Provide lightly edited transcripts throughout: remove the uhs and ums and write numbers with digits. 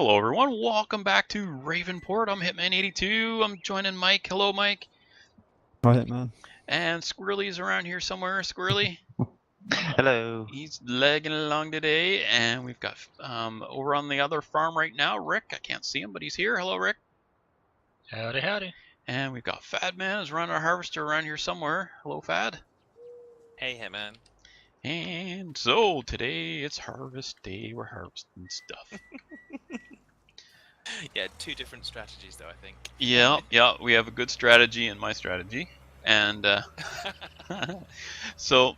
Hello everyone, welcome back to Ravenport. I'm Hitman82. I'm joining Mike. Hello Mike. Right, man. And Squirrely's around here somewhere. Squirrely. Hello. He's legging along today, and we've got over on the other farm right now, Rick. I can't see him, but he's here. Hello Rick. Howdy, howdy. And we've got Fadman is running our harvester around here somewhere. Hello Fad. Hey Hitman. And so today it's harvest day. We're harvesting stuff. Yeah, two different strategies though, I think. Yeah, we have a good strategy and my strategy. And so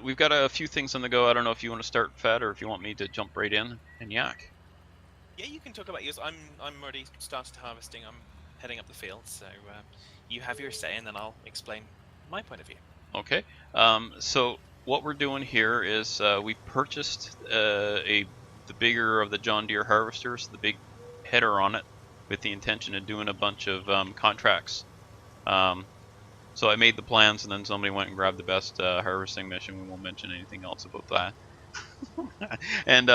we've got a few things on the go. I don't know if you want to start, Fed, or if you want me to jump right in and yak. Yeah, you can talk about yours. I'm already started harvesting. I'm heading up the field, so you have your say, and then I'll explain my point of view. Okay. So what we're doing here is we purchased the bigger of the John Deere harvesters, the big header on it, with the intention of doing a bunch of contracts. So I made the plans, and then somebody went and grabbed the best harvesting mission. We won't mention anything else about that. And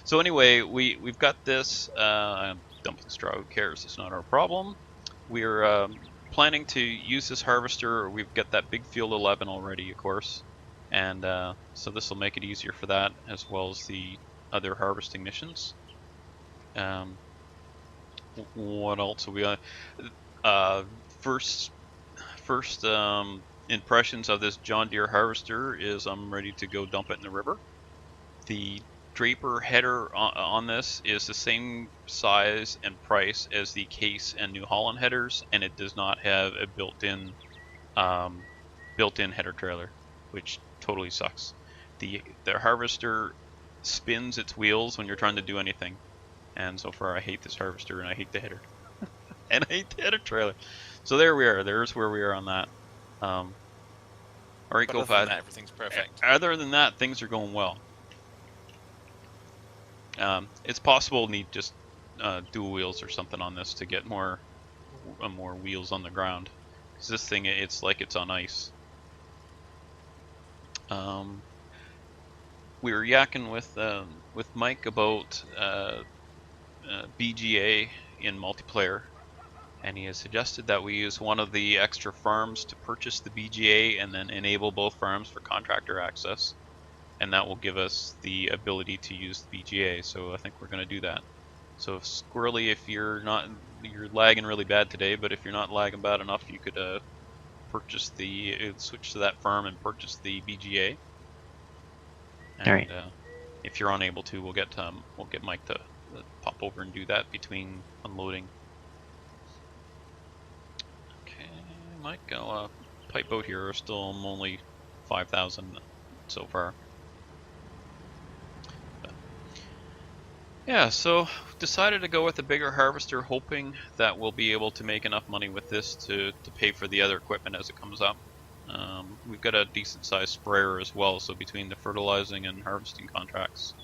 so anyway, we've got this. I'm dumping straw. Who cares? It's not our problem. We're planning to use this harvester. We've got that big field 11 already, of course, and so this will make it easier for that, as well as the other harvesting missions. What else are we first impressions of this John Deere harvester is I'm ready to go dump it in the river. The Draper header on this is the same size and price as the Case and New Holland headers, and it does not have a built-in header trailer, which totally sucks. The harvester spins its wheels when you're trying to do anything, and so far I hate this harvester and I hate the header and I hate the header trailer. So there we are. There's where we are on that. All right, go Fad. Everything's perfect. Other than that, things are going well. It's possible to need just dual wheels or something on this to get more wheels on the ground, because this thing, it's like it's on ice. We were yakking with Mike about BGA in multiplayer, and he has suggested that we use one of the extra farms to purchase the BGA and then enable both farms for contractor access, and that will give us the ability to use the BGA. So I think we're going to do that. So Squirrely, if you're lagging really bad today, but if you're not lagging bad enough, you could purchase switch to that farm and purchase the BGA. And, all right. If you're unable to, we'll get Mike to pop over and do that between unloading. Okay, Mike, I'll pipe out here. Still, I'm only 5,000 so far. But yeah, so decided to go with a bigger harvester, hoping that we'll be able to make enough money with this to pay for the other equipment as it comes up. We've got a decent sized sprayer as well, so between the fertilizing and harvesting contracts,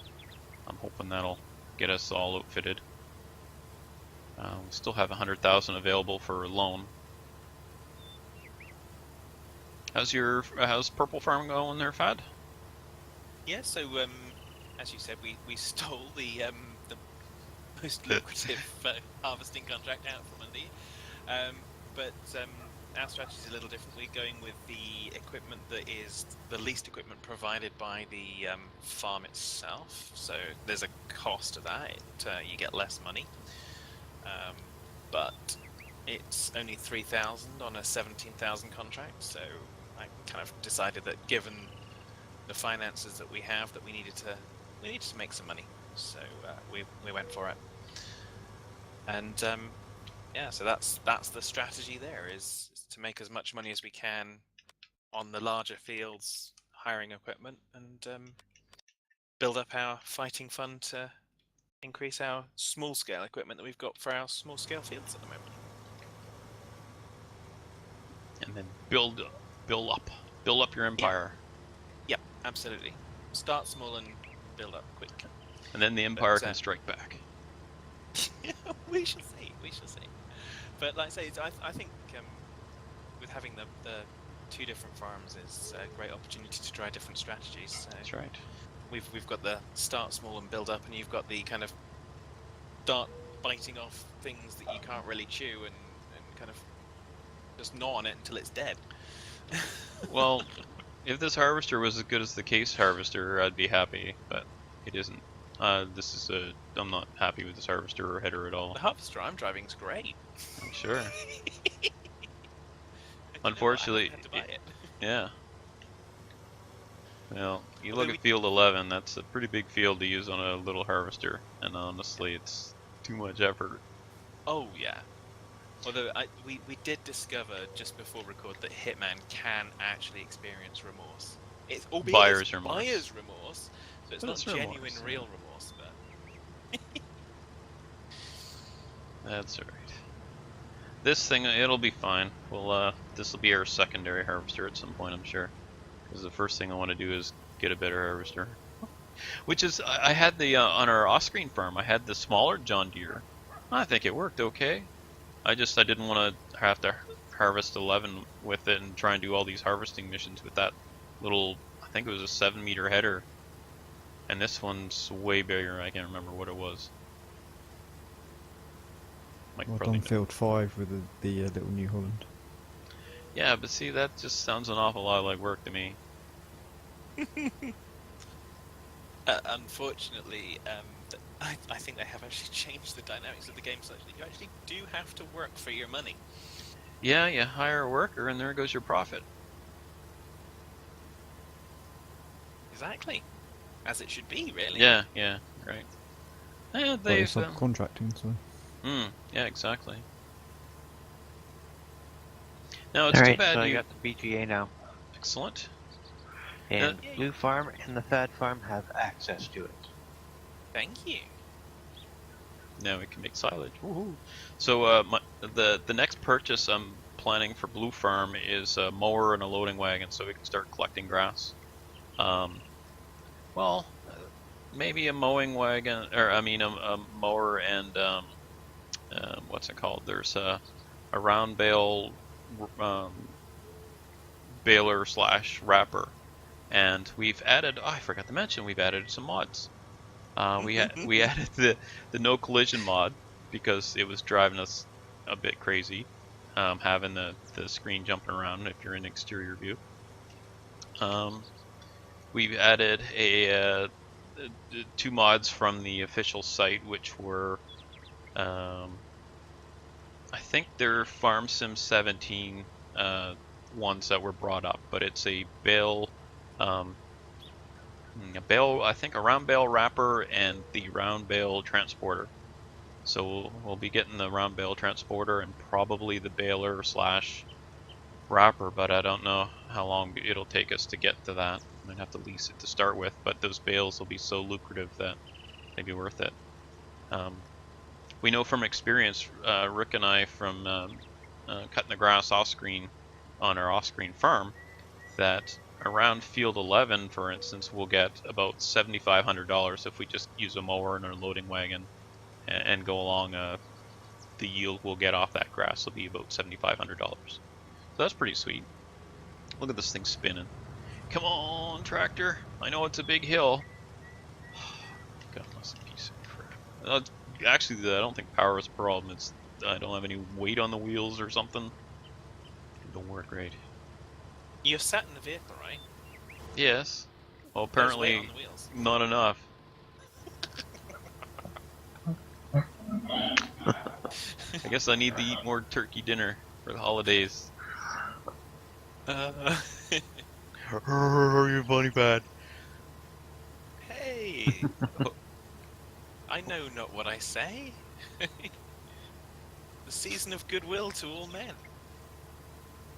I'm hoping that'll get us all outfitted. We still have 100,000 available for a loan. How's Purple Farm going there, Fad? Yeah, so as you said, we stole the most lucrative harvesting contract out from under you. But our strategy is a little different. We're going with the equipment that is the least equipment provided by the farm itself. So there's a cost to that. You get less money, but it's only 3,000 on a 17,000 contract. So I kind of decided that given the finances that we have, that we needed to make some money. So we went for it. And yeah, so that's the strategy there, is to make as much money as we can on the larger fields, hiring equipment, and build up our fighting fund to increase our small scale equipment that we've got for our small scale fields at the moment. And then build up your empire. Yep, absolutely. Start small and build up quick. And then the empire can strike back. We shall see. But like I say, I think with having the two different farms is a great opportunity to try different strategies. So That's right. we've got the start small and build up, and you've got the kind of start biting off things that you can't really chew and kind of just gnaw on it until it's dead. Well, if this harvester was as good as the case harvester, I'd be happy, but it isn't. I'm not happy with this harvester or header at all. The harvester I'm driving is great. I'm sure. You know what, Unfortunately, I had to buy it. yeah. Well, you Although look at field 11, that's a pretty big field to use on a little harvester, and honestly, it's too much effort. Oh yeah. Although we did discover just before record that Hitman can actually experience remorse. It's albeit Buyer's it's remorse. buyer's remorse, so it's But not it's genuine, remorse, yeah. real remorse. But That's alright. This thing, it'll be fine. This will be our secondary harvester at some point, I'm sure. Because the first thing I want to do is get a better harvester. Which is, I had the, on our off-screen farm, I had the smaller John Deere. I think it worked okay. I didn't want to have to harvest 11 with it and try and do all these harvesting missions with that little, I think it was a 7-meter header. And this one's way bigger, I can't remember what it was. Mike Well probably done, field 5 with the little New Holland. Yeah, but see, that just sounds an awful lot like work to me. unfortunately, I think they have actually changed the dynamics of the game such that you actually do have to work for your money. Yeah, you hire a worker and there goes your profit. Exactly, as it should be, really. Yeah, right. Yeah, Well, they've... it's subcontracting, so... yeah, exactly. No, it's too Alright, bad so I you... got the BGA now. Excellent. And Blue Farm and the Thad Farm have access to it. Thank you. Now we can make silage. Woohoo! So the next purchase I'm planning for Blue Farm is a mower and a loading wagon, so we can start collecting grass. Well, maybe a mowing wagon, or I mean a mower and what's it called? There's a round bale baler / wrapper, and we've added. Oh, I forgot to mention we've added some mods. We added the no collision mod because it was driving us a bit crazy, having the screen jumping around if you're in exterior view. We've added a 2 mods from the official site, which were I think they're Farm Sim 17 ones that were brought up, but it's a bale. I think a round bale wrapper and the round bale transporter. So we'll be getting the round bale transporter and probably the baler / wrapper, but I don't know how long it'll take us to get to that. I might have to lease it to start with, but those bales will be so lucrative that they'd be worth it. We know from experience, Rick and I, from cutting the grass off-screen on our off-screen farm, that around field 11, for instance, we'll get about $7,500 if we just use a mower and a loading wagon and go along. The yield we'll get off that grass will be about $7,500. So that's pretty sweet. Look at this thing spinning. Come on, tractor. I know it's a big hill. God, that's a piece of crap. Actually, I don't think power is a problem. It's I don't have any weight on the wheels or something. It don't work right. You're sat in the vehicle, right? Yes. Well, There's weight apparently on the wheels. not enough. I guess I need to eat more turkey dinner for the holidays. You funny bad. Hey! I know not what I say. The season of goodwill to all men.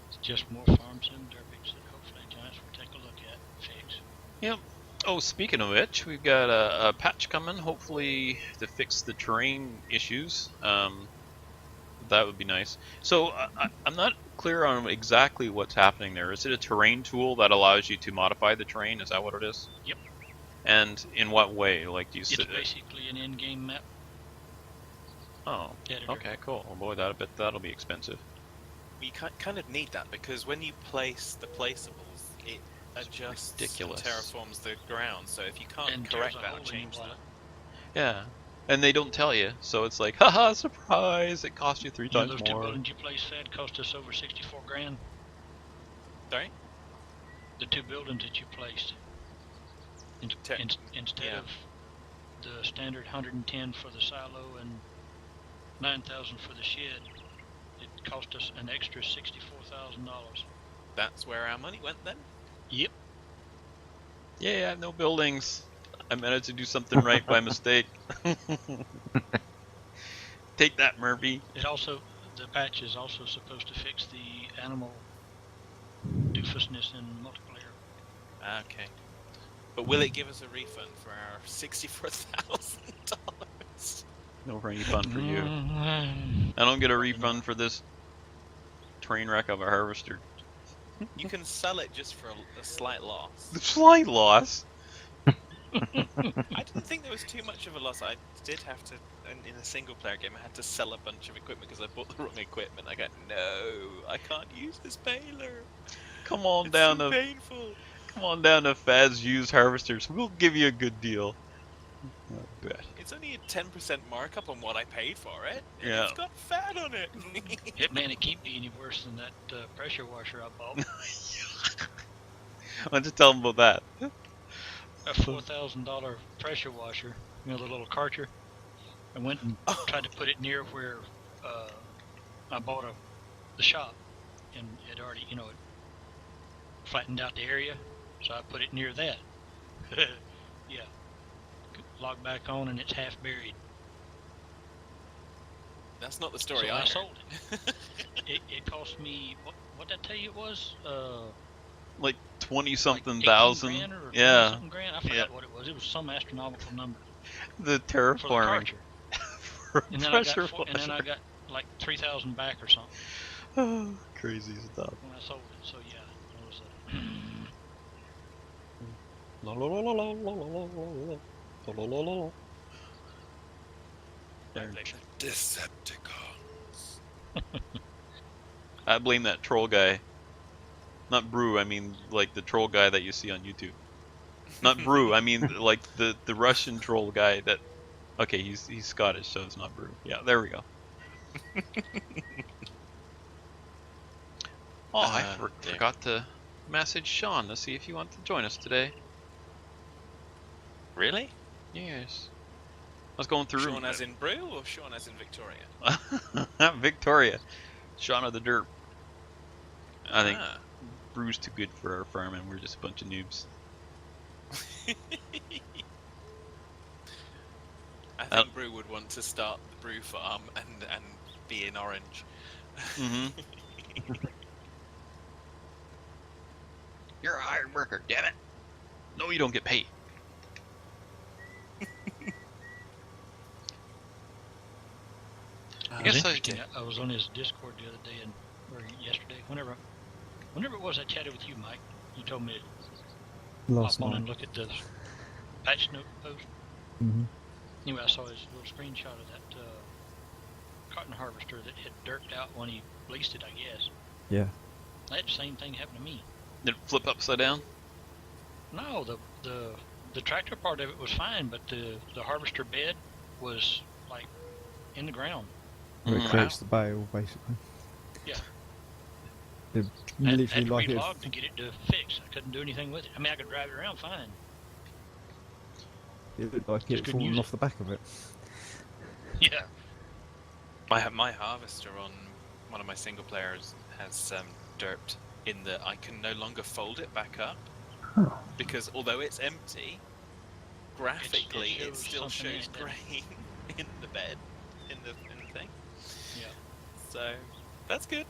It's just more farm sim derbies that hopefully Josh will take a look at and fix. Yep. Oh, speaking of which, we've got a patch coming, hopefully to fix the terrain issues. That would be nice. So I'm not clear on exactly what's happening there. Is it a terrain tool that allows you to modify the terrain? Is that what it is? Yep. And in what way? Like, do you? It's basically an in-game map. Oh. Editor. Okay. Cool. Oh boy, that'll be expensive. We kind of need that because when you place the placeables, it adjusts ridiculous. and terraforms the ground. So if you can't And correct tears a that hole or in the change wall. that, Yeah. And they don't tell you, so it's like, haha, surprise! It cost you 3 You know, times those two more. buildings you placed, Fed, cost us over 64 grand. sorry. The two buildings that you placed. Instead yeah. of the standard 110 for the silo and 9,000 for the shed, it cost us an extra $64,000. That's where our money went then. Yep. Yeah, I have no buildings. I managed to do something right by mistake. Take that, Murphy. The patch is also supposed to fix the animal doofusness in multiplayer. Okay. But will it give us a refund for our $64,000? No refund for you. Mm, I don't get a Probably refund not. for this train wreck of a harvester. You can sell it just for a slight loss. Slight loss. I didn't think there was too much of a loss. I did have to, in a single player game, I had to sell a bunch of equipment because I bought the wrong equipment. I go, no, I can't use this baler. Come on It's down so to painful. Faz Used Harvesters. We'll give you a good deal. I bet. It's only a 10% markup on what I paid for it. And Yeah. it's got fat on it. Man, it can't be any worse than that pressure washer I bought. Why don't you tell them about that? A $4,000 pressure washer, you know, the little carcher. I went and tried to put it near where I bought the shop, and it already, it flattened out the area, so I put it near that. Yeah. Log back on, and it's half buried. That's not the story So I I heard. sold it. It cost me, what did I tell you it was? Like 20 Like something 18 thousand. grand or 20 Yeah. something grand. I forgot what it was. It was some astronomical number The for the terraforming. carcher. For And then pressure I got like 3,000 back or something washer. Crazy stuff. when I sold it. So yeah, it was La la la la la la la la la la la la. I blame the Decepticons. I blame that troll guy. Not Brew, I mean like the troll guy that you see on YouTube. Not Brew, I mean like the Russian troll guy that. Okay, he's Scottish, so it's not Brew. Yeah, there we go. Oh, I forgot to message Sean to see if he wants to join us today. Really? Yes. I was going through. Sean as in Brew or Sean as in Victoria? Victoria. Sean of the Derp. I think Ah. Brew's too good for our farm and we're just a bunch of noobs. I think Brew would want to start the brew farm and be in orange. Mm-hmm. You're a hired worker, damn it. No, you don't get paid. I guess was I interesting. I was on his Discord the other day or yesterday, whenever it was I chatted with you, Mike. You told me to Last hop on night. and look at the patch note post. Mm-hmm. Anyway, I saw his little screenshot of that cotton harvester that had dirked out when he leased it, I guess. Yeah. That same thing happened to me. Did it flip upside down? No, the tractor part of it was fine, but the harvester bed was like in the ground. Where it Mhm. creates the bale, basically. Yeah. It I had literally to like it. relog to get it to fix. I couldn't do anything with it. I mean, I could drive it around fine. It looked like Just it had couldn't fallen use off the back of it. Yeah. My harvester on one of my single players has derped in that I can no longer fold it back up because although it's empty, graphically it shows still something in shows it, doesn't grain in the bed, in the thing. Yeah. So that's good.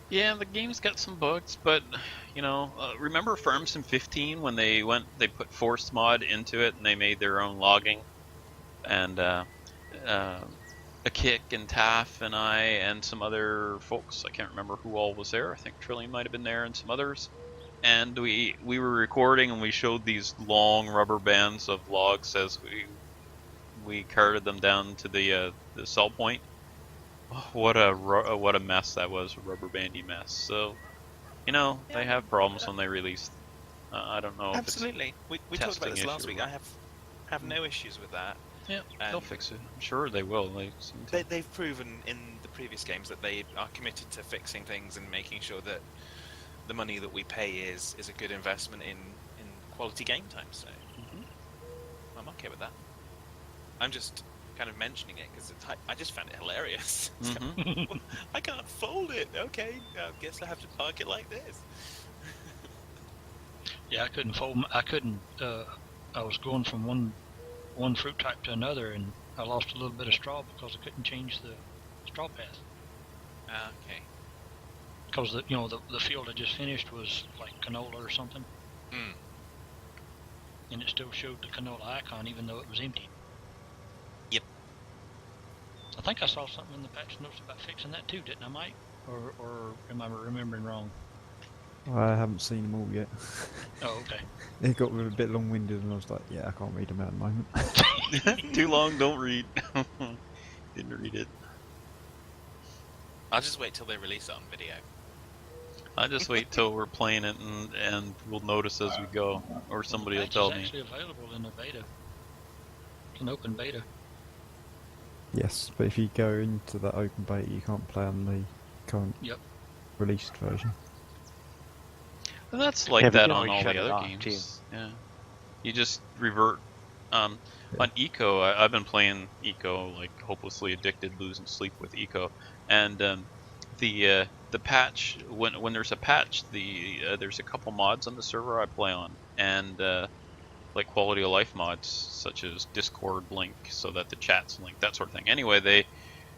Yeah, the game's got some bugs, but remember Farm Sim 15 when they put Force Mod into it and they made their own logging, and a Kick and Taff and I and some other folks, I can't remember who all was there. I think Trillian might have been there and some others. And we were recording and we showed these long rubber bands of logs as we carted them down to the sell point. Oh, what a mess that was, a rubber bandy mess. So, they have problems when they release I don't know Absolutely. We talked about testing this last issue week. or- I have no issues with that. if it's... Yeah, they'll fix it. I'm sure they will. They seem to. They've proven in the previous games that they are committed to fixing things and making sure that the money that we pay is a good investment in quality game time. So I'm okay with that. I'm just kind of mentioning it because I just found it hilarious. I can't fold it. Okay, I guess I have to park it like this. Yeah, I couldn't fold. I couldn't. I was going from one fruit type to another, and I lost a little bit of straw because I couldn't change the straw path. Okay. Because the field I just finished was like canola or something, and it still showed the canola icon even though it was empty. Yep. I think I saw something in the patch notes about fixing that too, didn't I, Mike? Or am I remembering wrong? I haven't seen them all yet. Oh, okay. It got a bit long-winded, and I was like, yeah, I can't read them at the moment. Too long, don't read. Didn't read it. I'll just wait till they release it on video. I just wait till we're playing it and we'll notice as we go, or somebody will tell me. It's actually available in the beta. It's an open beta. Yes, but if you go into that open beta, you can't play on the current released version. And that's like Yeah, but you that can on always all shut the it other off, games. Yeah, you just revert. On Eco, I've been playing Eco like hopelessly addicted, losing sleep with Eco, and the patch when there's a patch, there's a couple mods on the server I play on, and like quality of life mods such as Discord link so that the chat's linked, that sort of thing. Anyway,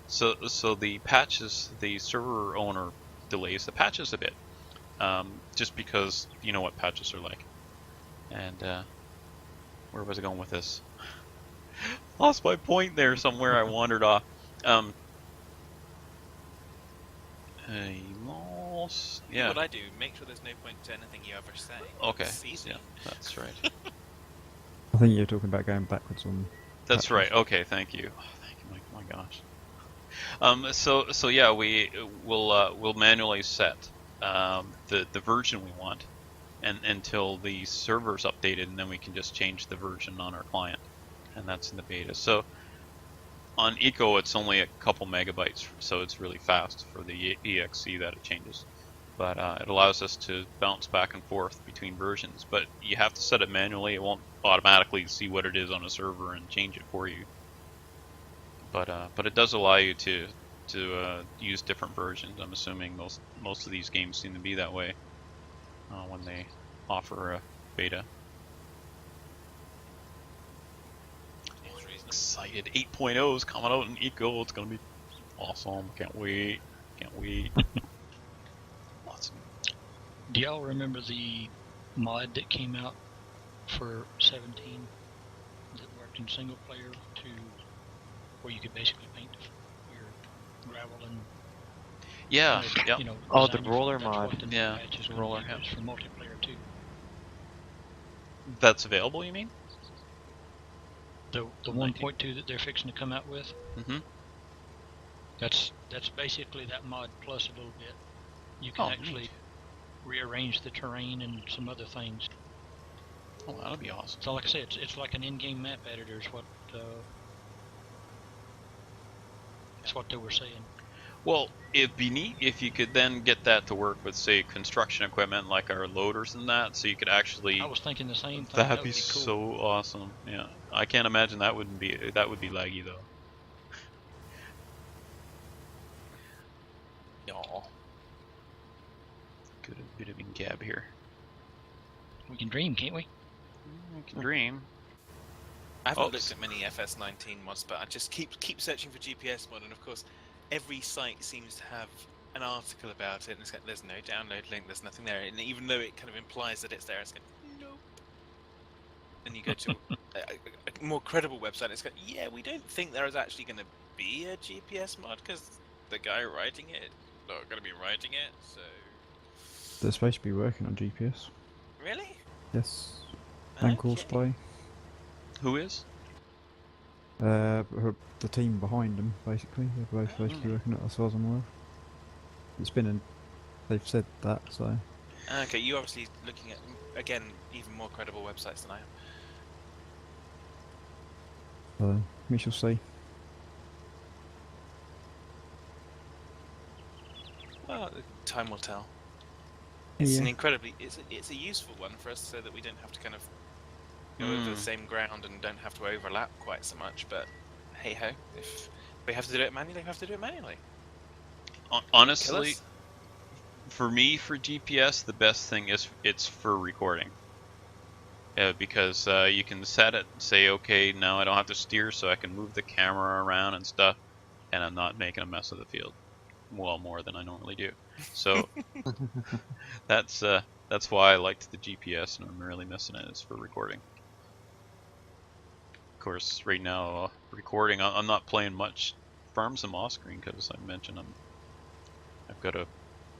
so the patches, the server owner delays the patches a bit. Just because you know what patches are like. And where was I going with this? Lost my point there somewhere. I wandered off. I lost. Yeah. What I do, make sure there's no point to anything you ever say. Okay. It's easy. Yeah, that's right. I think you're talking about going backwards on... That's patches. right. Okay, thank you. Oh, thank you, Mike. My gosh. So yeah, we'll manually set the version we want, and until the server's updated, and then we can just change the version on our client, and that's in the beta. So on Eco, it's only a couple megabytes, so it's really fast for the exe that it changes. But it allows us to bounce back and forth between versions. But you have to set it manually. It won't automatically see what it is on a server and change it for you. But it does allow you to use different versions. I'm assuming most of these games seem to be that way when they offer a beta. Excited! 8.0 is coming out in Eco. It's gonna be awesome. Can't wait. Can't wait. Lots of... Do y'all remember the mod that came out for 17 that worked in single player where you could basically paint your gravel and Yeah. Yeah. Oh, the design roller that's mod. what the new Yeah, patch is the gonna roller, be yeah. used for multiplayer too. That's available, you mean? The 1.2 that they're fixing to come out with, Mm-hmm. that's basically that mod plus a little bit. You can actually neat. rearrange the terrain and some other things. Oh, that'll be awesome. So like I said, it's like an in-game map editor is what that's what they were saying. Well, it'd be neat if you could then get that to work with, say, construction equipment like our loaders and that, so you could actually... I was thinking the same thing. That'd That be would cool. so awesome. Yeah, I can't imagine that would be laggy though. Y'all, good a bit of in gab here. We can dream, can't we? I can dream. I haven't Oops. looked at many FS19 mods, but I just keep searching for GPS mod, and of course, every site seems to have an article about it, and it's got, there's no download link, there's nothing there, and even though it kind of implies that it's there, it's going, nope. And you go to a more credible website, and it's going, yeah, we don't think there is actually going to be a GPS mod, because the guy writing it is not going to be writing it, so... They're supposed to be working on GPS. Really? Yes. And Okay. Courseplay. Who is? The team behind them, basically. They're both supposed to be working at it as far as I'm aware. It's been they've said that, so... Okay, you're obviously looking at, again, even more credible websites than I am. So we shall see. Well, time will tell. It's Yeah. an incredibly, it's a useful one for us so that we don't have to kind of go over the same ground and don't have to overlap quite so much. But hey ho, if we have to do it manually, we have to do it manually. Kill Honestly, us? for me, for GPS, the best thing is it's for recording. Because you can set it and say, okay, now I don't have to steer, so I can move the camera around and stuff, and I'm not making a mess of the field. Well, more than I normally do. So that's why I liked the GPS, and I'm really missing it. Is for recording. Of course, right now recording, I'm not playing much Farms and Moss Green because I mentioned I've got a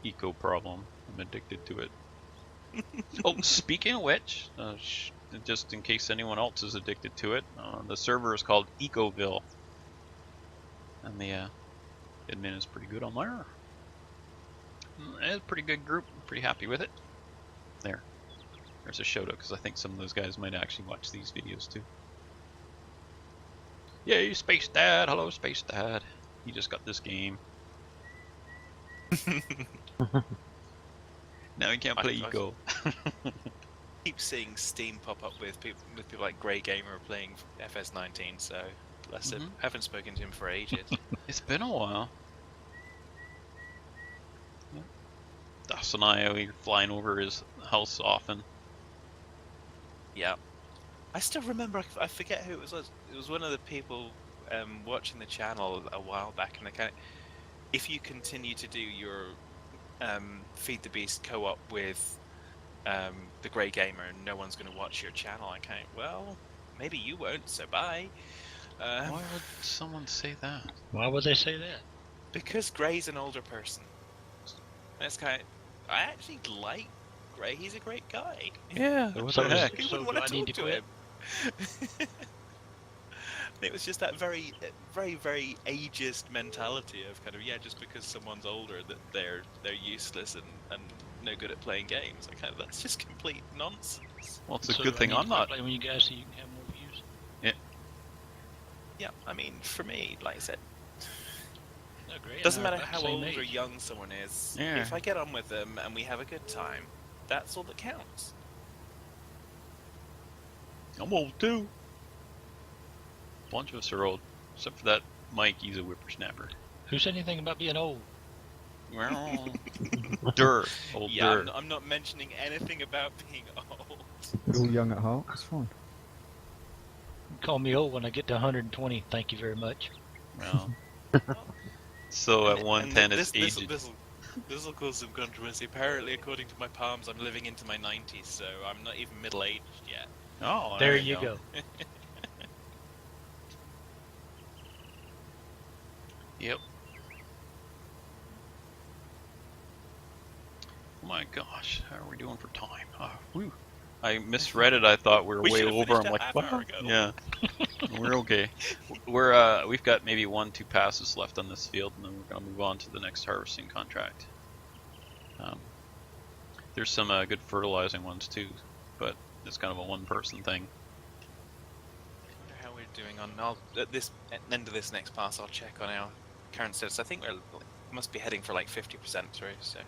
eco problem. I'm addicted to it. Oh, speaking of which, just in case anyone else is addicted to it, the server is called Ecoville, and the admin is pretty good on there. It's a pretty good group. I'm pretty happy with it. There's a shout out because I think some of those guys might actually watch these videos too. Yay, Space Dad! Hello, Space Dad. He just got this game. Now he can't play Eco. Keep seeing Steam pop up with people like Grey Gamer playing FS19. So bless him. Haven't spoken to him for ages. It's been a while. Das and I are flying over his house often. Yeah. I still remember, I forget who it was. It was one of the people watching the channel a while back, and they kind of, if you continue to do your Feed the Beast co-op with the Grey Gamer, no one's going to watch your channel. I kind of, well, maybe you won't, so bye. Why would someone say that? Why would they say that? Because Grey's an older person. That's kind of, I actually like Grey. He's a great guy. Yeah, what the heck? You wouldn't want to talk to him. It was just that very, very, very ageist mentality of kind of, yeah, just because someone's older that they're useless and no good at playing games. Like, kind of, that's just complete nonsense. Well, it's a good thing I'm not. Play when you guys so you can have more views. Yeah. Yeah, I mean, for me, like I said, No, great. doesn't matter how old or age. young someone is. Yeah. If I get on with them and we have a good time, that's all that counts. I'm old too. A bunch of us are old, except for that Mike. He's a whippersnapper. Who said anything about being old? Old Yeah, dirt. I'm not mentioning anything about being old. You're all young at heart. It's fine. Call me old when I get to 120. Thank you very much. Well, so at 110 it's aged. This will cause some controversy. Apparently, according to my palms, I'm living into my 90s, so I'm not even middle-aged yet. Oh, There you go. Yep. Oh my gosh, how are we doing for time? Whew. I misread it. I thought we were We way should have over. I'm finished a like, half what? hour ago. Yeah, we're okay. We've got maybe 1-2 passes left on this field, and then we're gonna move on to the next harvesting contract. There's some good fertilizing ones too, but it's kind of a one-person thing. I wonder how we're doing on. At the end of this next pass, I'll check on our current status. I think we must be heading for like 50% through. So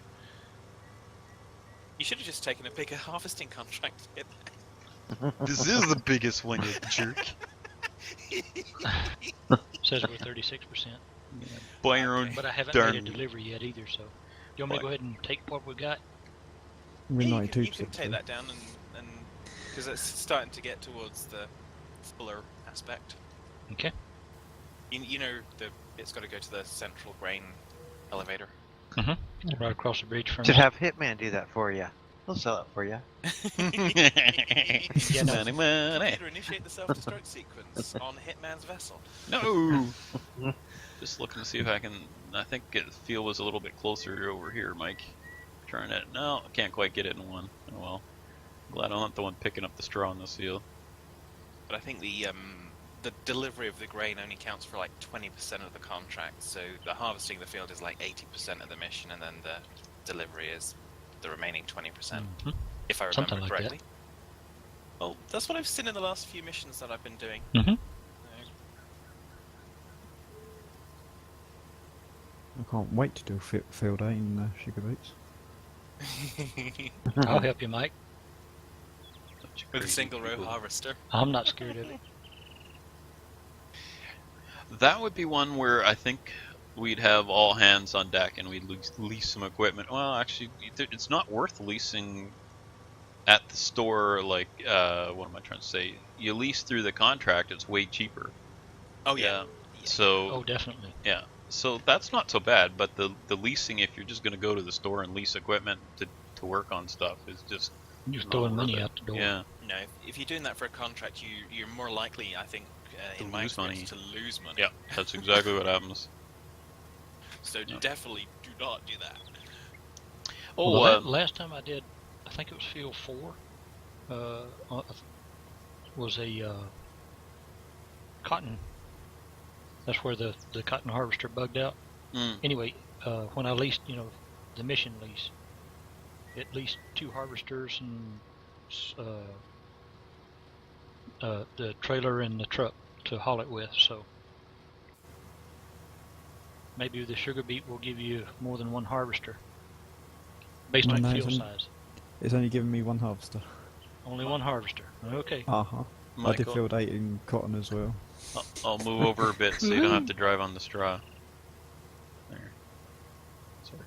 you should have just taken a bigger harvesting contract. This is the biggest one, you jerk. Says we're 36%. Buy your own. But I haven't darn. made a delivery yet either, so. You want me to go ahead and take what we got? We're Yeah, 92%. you can take that down and because it's starting to get towards the fuller aspect. Okay. You know, it's got to go to the central grain elevator. Right across the bridge from Should me. have Hitman do that for you. He'll sell it for you. Yeah, no. Money, money. Computer, initiate the self-destruct sequence on Hitman's vessel. No. Just looking to see if I can. I think the field was a little bit closer over here, Mike. Trying it. No, I can't quite get it in one. Oh well. Glad I'm not the one picking up the straw in this field. But I think the delivery of the grain only counts for like 20% of the contract. So the harvesting of the field is like 80% of the mission, and then the delivery is the remaining 20%, Mhm. if I remember Something like that. correctly. Well, that's what I've seen in the last few missions that I've been doing. Mhm. I can't wait to do field day in Sugar Beets. I'll help you, Mike. Bunch of With a crazy single row people. harvester. I'm not scared of it. That would be one where I think we'd have all hands on deck and we'd lease some equipment. Well, actually, it's not worth leasing at the store. Like, what am I trying to say? You lease through the contract; it's way cheaper. Oh yeah. So Oh, definitely. yeah, so that's not so bad. But the leasing, if you're just going to go to the store and lease equipment to work on stuff, is just You're not throwing worth money it. out the door. Yeah, No, if you're doing that for a contract, you're more likely, I think, To in my lose experience, money. to lose money. yeah, that's exactly what happens. So Yep. definitely do not do that. Oh, Well, last time I did, I think it was Field 4, was a cotton. That's where the cotton harvester bugged out. Anyway, when I leased, the mission lease, it leased 2 harvesters and the trailer and the truck to haul it with. So maybe the sugar beet will give you more than 1 harvester based on field size. It's only given me 1 harvester. Only 1 harvester. Okay. I did Michael, field 8 in cotton as well. I'll move over a bit so you don't have to drive on the straw. There. Sorry.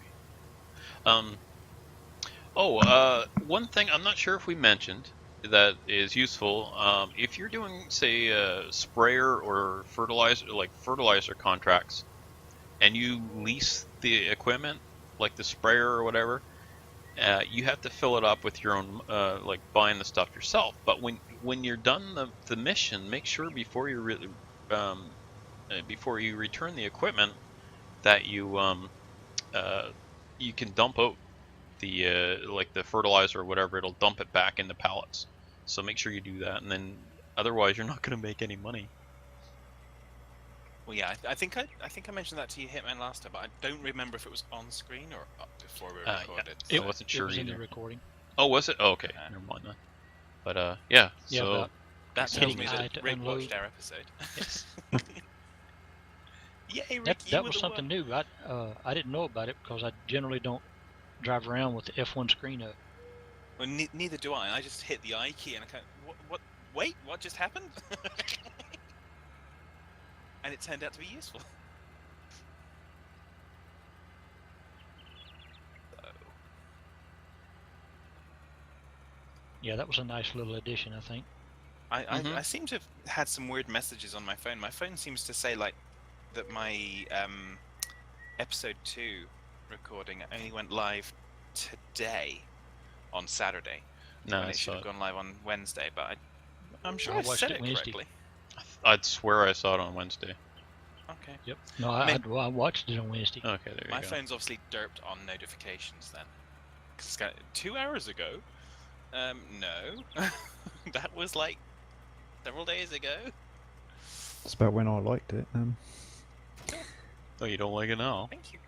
One thing I'm not sure if we mentioned that is useful. If you're doing, say, sprayer or fertilizer contracts, and you lease the equipment, like the sprayer or whatever, you have to fill it up with your own, like buying the stuff yourself. But when you're done the mission, make sure before you return the equipment that you can dump out the like the fertilizer or whatever. It'll dump it back in the pallets. So make sure you do that, and then otherwise you're not going to make any money. Well, yeah, I think I mentioned that to you, Hitman, last time, but I don't remember if it was on screen or up before we recorded. Yeah. I wasn't sure It was either. in the recording. Oh, was it? Oh, okay, never mind then. But yeah. Yeah, So that tells me hitting I that to Rick unload. watched our episode. Yes. Yay, Rick, That was something new. I didn't know about it because I generally don't drive around with the F1 screen up. Well, neither do I. I just hit the I key and I kind of, what? Wait, what just happened? And it turned out to be useful. So. Yeah, that was a nice little addition, I think. I seem to have had some weird messages on my phone. My phone seems to say like that my episode 2 recording only went live today on Saturday. No, when it should have gone live on Wednesday, but I'm sure I I watched said it it Wednesday. correctly. I'd swear I saw it on Wednesday. Okay. Yep. No, I watched it on Wednesday. Okay, there you go. My phone's obviously derped on notifications then. 'Cause it's got 2 hours ago. No. That was like several days ago. That's about when I liked it. Oh, you don't like it now? Thank you.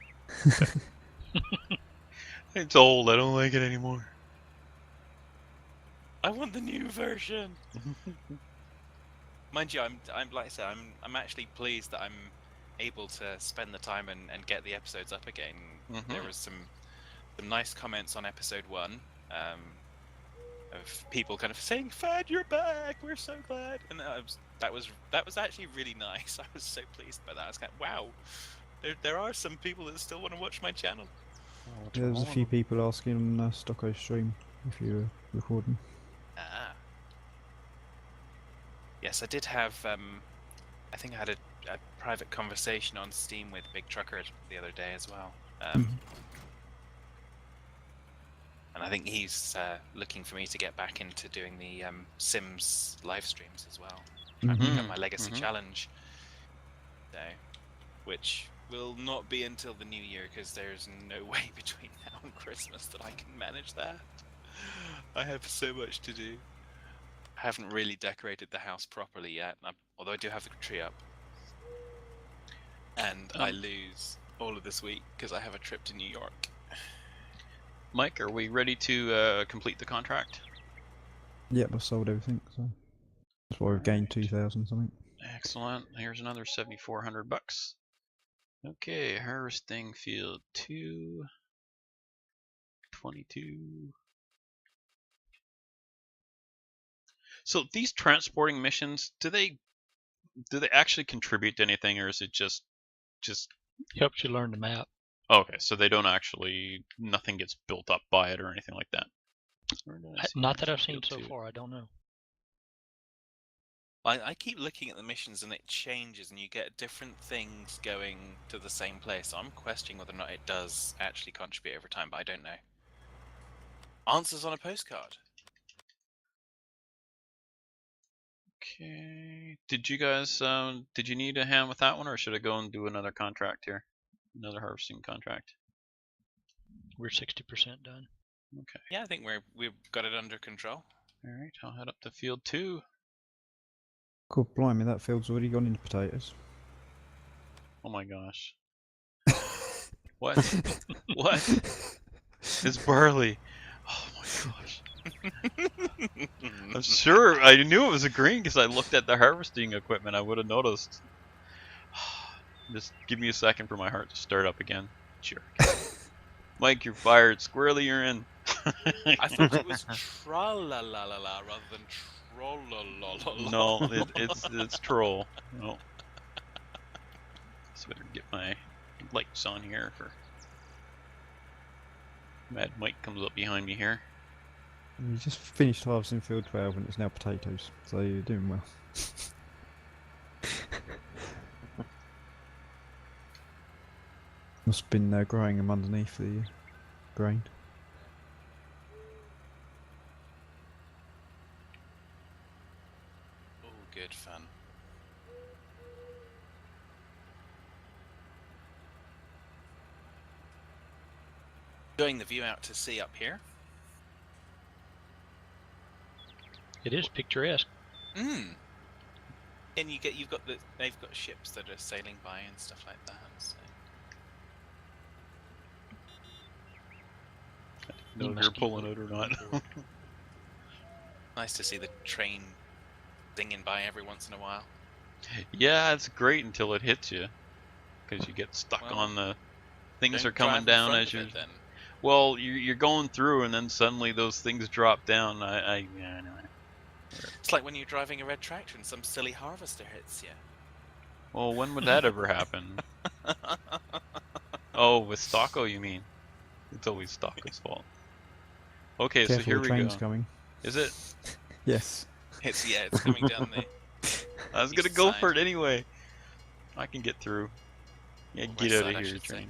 It's old. I don't like it anymore. I want the new version. Mind you, I'm like I said, I'm actually pleased that I'm able to spend the time and get the episodes up again. There was some nice comments on episode 1, of people kind of saying, "Fad, you're back. We're so glad." And that was actually really nice. I was so pleased by that. I was kind of, wow, there are some people that still want to watch my channel. There's a few people asking on Stocko stream if you're recording. Yes, I did have. I think I had a private conversation on Steam with Big Trucker the other day as well. And I think he's looking for me to get back into doing the Sims live streams as well. Trying to pick up my Legacy Challenge. So, which will not be until the new year because there's no way between now and Christmas that I can manage that. I have so much to do. I haven't really decorated the house properly yet, although I do have the tree up. And I lose all of this week because I have a trip to New York. Mike, are we ready to complete the contract? Yep, I sold everything, so that's why we've gained 2,000 something. Excellent. Here's another 7,400 bucks. Okay, harvesting field 2, 22. So these transporting missions, do they actually contribute to anything, or is it just Helps you learn the map. okay? So they don't actually, nothing gets built up by it or anything like that. Not that I've seen so far. I don't know. I keep looking at the missions and it changes, and you get different things going to the same place. So I'm questioning whether or not it does actually contribute over time, but I don't know. Answers on a postcard. Okay. Did you guys did you need a hand with that one, or should I go and do another contract here? Another harvesting contract. We're 60% done. Okay. Yeah, I think we've got it under control. All right, I'll head up to field 2. Cool, blimey, that field's already gone into potatoes. Oh my gosh. What? What? It's barley. Oh my gosh. I'm sure I knew it was a green because I looked at the harvesting equipment. I would have noticed. Just give me a second for my heart to start up again. Sure. Mike, you're fired. Squirrely, you're in. I thought it was tra-la-la-la-la rather than troll-la-la-la-la. No, it's troll. No. So better get my lights on here for Mad Mike comes up behind me here. You just finished harvesting field 12 and it's now potatoes, so you're doing well. Must have been growing them underneath the grain. Oh, good fun. Enjoying the view out to sea up here. It is picturesque. And you've got they've got ships that are sailing by and stuff like that. So. No, if you're pulling it or not. Nice to see the train dinging by every once in a while. Yeah, it's great until it hits you, because you get stuck on the things are coming down as you're. Then. Well, you're going through, and then suddenly those things drop down. Yeah, I know. It's like when you're driving a red tractor and some silly harvester hits you. Well, when would that ever happen? Oh, with Stocko, you mean? It's always Stocko's fault. Okay, Careful, so here the we train's go. coming. Is it? Yes. It's coming down the. I was gonna go for it anyway. I can get through. Yeah, get out of here, train.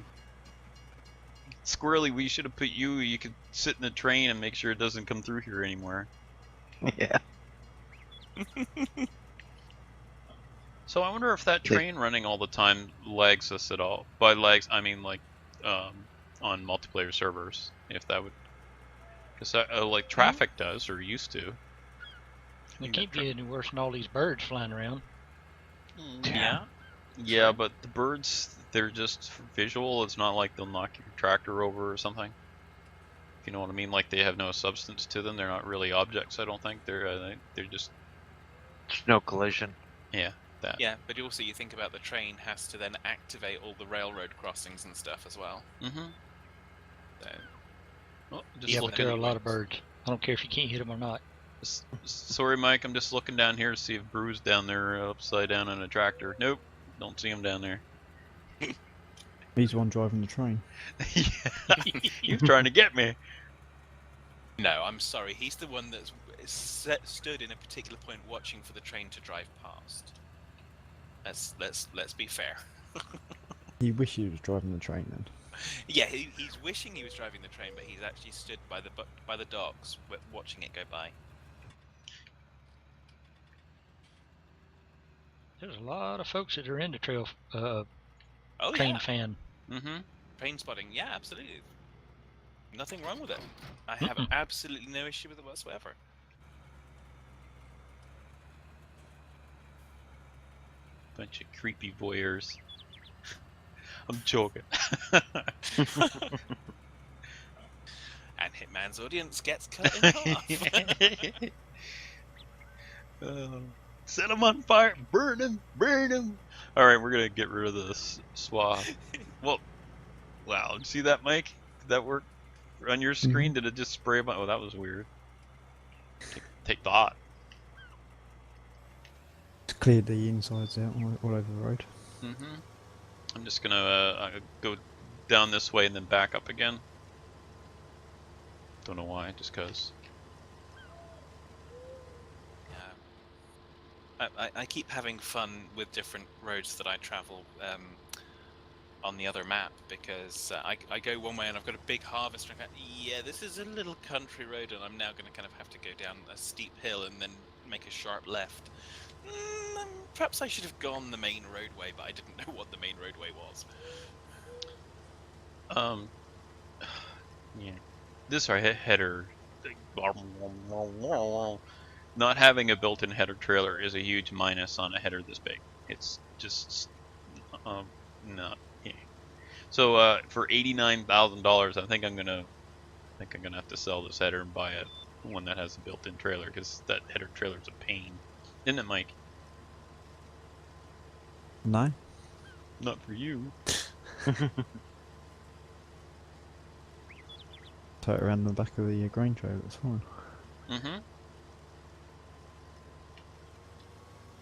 Squirrely, we should have put you. You could sit in the train and make sure it doesn't come through here anymore. Yeah. So I wonder if that train running all the time lags us at all. By lags, I mean like on multiplayer servers. If that would, because like traffic does or used to. It can't be any worse than all these birds flying around. Yeah. Yeah, but the birds, they're just visual. It's not like they'll knock your tractor over or something. If you know what I mean, like they have no substance to them. They're not really objects. I don't think they're just. There's no collision. Yeah, that. Yeah, but also you think about the train has to then activate all the railroad crossings and stuff as well. Mm-hmm. So, Oh, just Yeah, but looking there are a lot of birds. I don't care if you can't hit them or not. Sorry, Mike. I'm just looking down here to see if Brew's down there upside down on a tractor. Nope, don't see him down there. He's the one driving the train. Yeah, he's trying to get me. no, I'm sorry. He's the one that's stood in a particular point watching for the train to drive past. Let's be fair. You wish he was driving the train then. Yeah, he's wishing he was driving the train, but he's actually stood by the docks watching it go by. There's a lot of folks that are into train Yeah. fan. Mm-hmm. Train spotting, yeah, absolutely. Nothing wrong with it. I have absolutely no issue with it whatsoever. Bunch of creepy voyeurs. I'm joking. And Hitman's audience gets cut in half. Set him on fire, burn him, burn him. All right, we're gonna get rid of this swath. Well, wow, did you see that, Mike? Did that work on your screen? Did it just spray him? Oh, that was weird. Take thought. To clear the insides out all over the road. I'm just gonna go down this way and then back up again. Don't know why, just cause. I keep having fun with different roads that I travel on the other map, because I go one way and I've got a big harvester and I go, yeah, this is a little country road, and I'm now going to kind of have to go down a steep hill and then make a sharp left. Perhaps I should have gone the main roadway, but I didn't know what the main roadway was. Yeah. This our header. Not having a built-in header trailer is a huge minus on a header this big. It's just not. Yeah. So for $89,000, I think I'm gonna have to sell this header and buy one that has a built-in trailer, because that header trailer is a pain, isn't it, Mike? No. Not for you. Tow it around the back of the grain trailer, it's fine.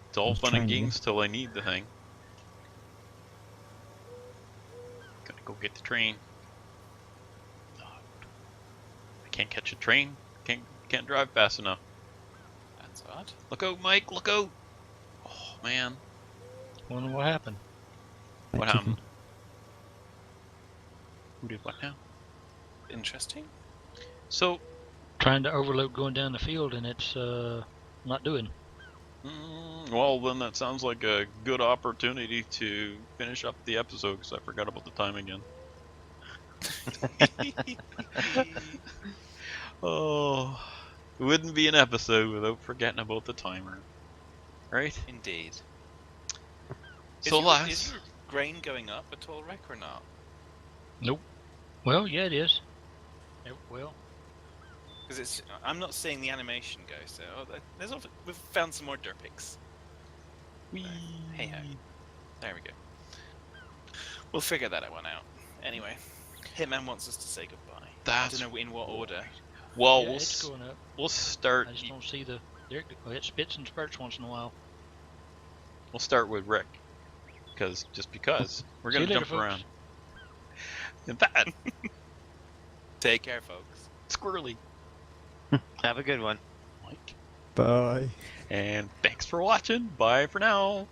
It's all Just fun and train you. games till I need the thing. Gotta go get the train. I can't catch a train. Can't drive fast enough. That's odd. Look out, Mike! Look out! Oh man, Wonder what happened. That what chicken. happened? Who did what now? Interesting. So, Trying to overload going down the field, and it's not doing. well then that sounds like a good opportunity to finish up the episode, because I forgot about the time again. Oh, it wouldn't be an episode without forgetting about the timer, right? Indeed. So is your grain going up at all, Rick, or not? Nope. Well, yeah, it is. Well, Because I'm not seeing the animation go. So we've found some more derpics. Hey ho. There we go. We'll figure that one out. Anyway, Hitman wants us to say goodbye. I don't know in what order. Well, yeah, it's going up. we'll start. I just don't see the. There, it spits and spurts once in a while. We'll start with Rick, because we're gonna See you later, jump folks. around. And that Take care, folks. squirrely, Have a good one. Mike, Bye. and thanks for watching. Bye for now.